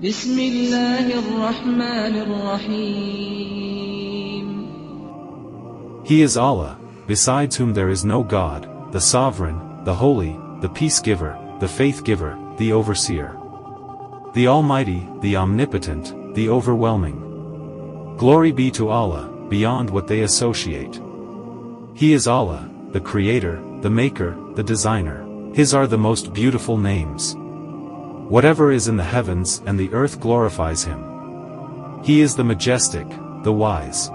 بسم الله الرحمن الرحيم. He is Allah, besides whom there is no God, the Sovereign, the Holy, the Peace-giver, the Faith-giver, the Overseer, the Almighty, the Omnipotent, the Overwhelming. Glory be to Allah, beyond what they associate. He is Allah, the Creator, the Maker, the Designer. His are the most beautiful names. Whatever is in the heavens and the earth glorifies Him. He is the Majestic, the Wise.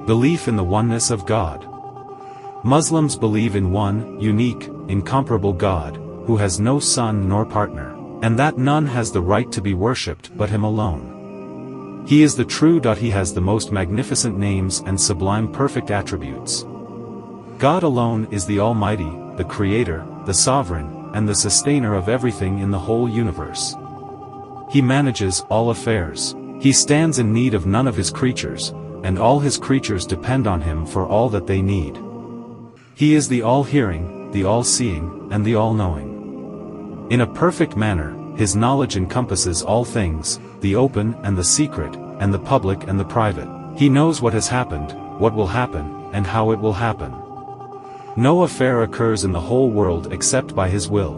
Belief in the oneness of God. Muslims believe in one, unique, incomparable God, who has no son nor partner, and that none has the right to be worshipped but Him alone. He is the true. He has the most magnificent names and sublime perfect attributes. God alone is the Almighty, the Creator, the Sovereign, and the Sustainer of everything in the whole universe. He manages all affairs. He stands in need of none of His creatures, and all His creatures depend on Him for all that they need. He is the all-hearing, the all-seeing, and the all-knowing. In a perfect manner, His knowledge encompasses all things, the open and the secret, and the public and the private. He knows what has happened, what will happen, and how it will happen. No affair occurs in the whole world except by His will.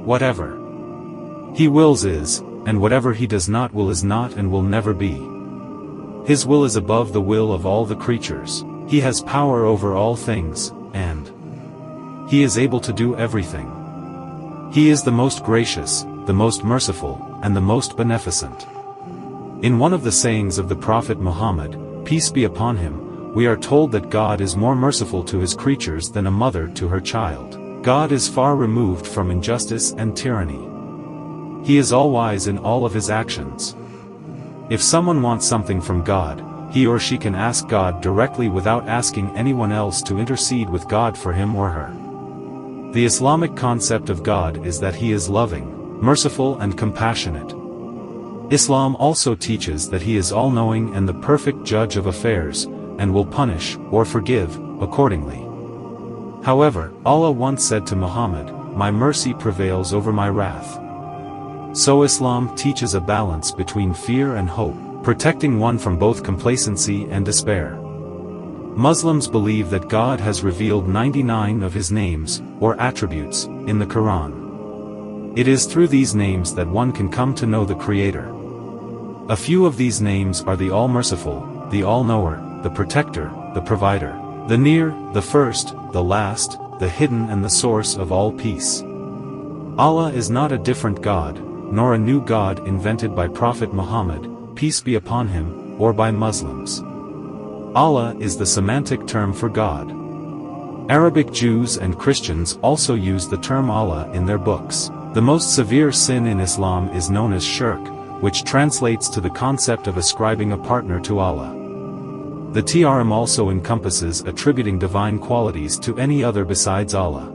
Whatever He wills is, and whatever He does not will is not and will never be. His will is above the will of all the creatures. He has power over all things, and He is able to do everything. He is the most gracious, the most merciful, and the most beneficent. In one of the sayings of the Prophet Muhammad, peace be upon him, we are told that God is more merciful to His creatures than a mother to her child. God is far removed from injustice and tyranny. He is all-wise in all of His actions. If someone wants something from God, he or she can ask God directly without asking anyone else to intercede with God for him or her. The Islamic concept of God is that He is loving, merciful and compassionate. Islam also teaches that He is all-knowing and the perfect judge of affairs, and will punish, or forgive, accordingly. However, Allah once said to Muhammad, "My mercy prevails over my wrath." So Islam teaches a balance between fear and hope, protecting one from both complacency and despair. Muslims believe that God has revealed 99 of His names, or attributes, in the Quran. It is through these names that one can come to know the Creator. A few of these names are the All-Merciful, the All-Knower, the Protector, the Provider, the Near, the First, the Last, the Hidden and the Source of all peace. Allah is not a different God, nor a new God invented by Prophet Muhammad, peace be upon him, or by Muslims. Allah is the semantic term for God. Arabic Jews and Christians also use the term Allah in their books. The most severe sin in Islam is known as shirk, which translates to the concept of ascribing a partner to Allah. The term also encompasses attributing divine qualities to any other besides Allah.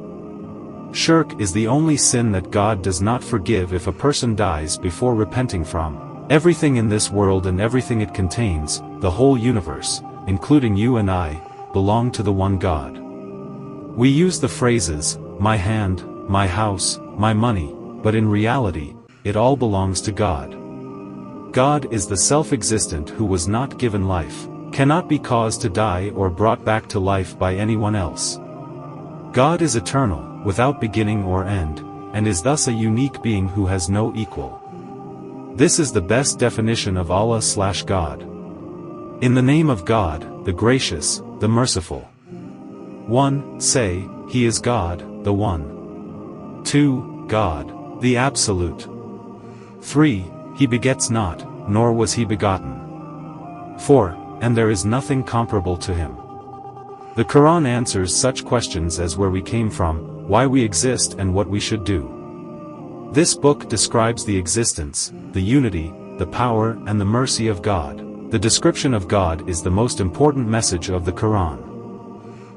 Shirk is the only sin that God does not forgive if a person dies before repenting from. Everything in this world and everything it contains, the whole universe, including you and I, belong to the one God. We use the phrases, my hand, my house, my money, but in reality, it all belongs to God. God is the self-existent who was not given life, cannot be caused to die or brought back to life by anyone else. God is eternal, without beginning or end, and is thus a unique being who has no equal. This is the best definition of Allah/God. In the name of God, the Gracious, the Merciful. 1. Say, He is God, the One. 2. God, the Absolute. 3. He begets not, nor was He begotten. 4. And there is nothing comparable to Him. The Quran answers such questions as where we came from, why we exist and what we should do. This book describes the existence, the unity, the power and the mercy of God. The description of God is the most important message of the Quran.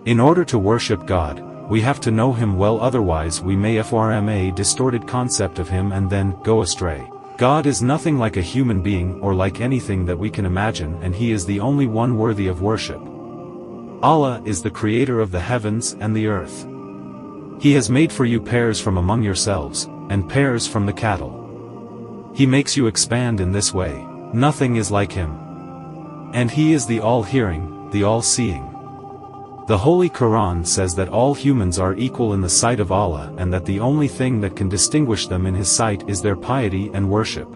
In order to worship God, we have to know Him well, otherwise we may form a distorted concept of Him and then go astray. God is nothing like a human being or like anything that we can imagine, and He is the only one worthy of worship. Allah is the Creator of the heavens and the earth. He has made for you pairs from among yourselves, and pairs from the cattle. He makes you expand in this way. Nothing is like him. And he is the all-hearing, the all-seeing. The Holy Quran says that all humans are equal in the sight of Allah and that the only thing that can distinguish them in His sight is their piety and worship.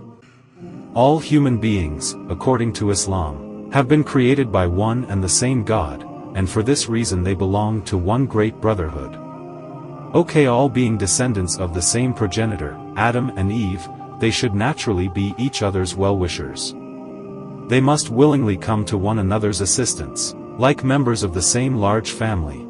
All human beings, according to Islam, have been created by one and the same God, and for this reason they belong to one great brotherhood. Okay, all being descendants of the same progenitor, Adam and Eve, they should naturally be each other's well-wishers. They must willingly come to one another's assistance, like members of the same large family.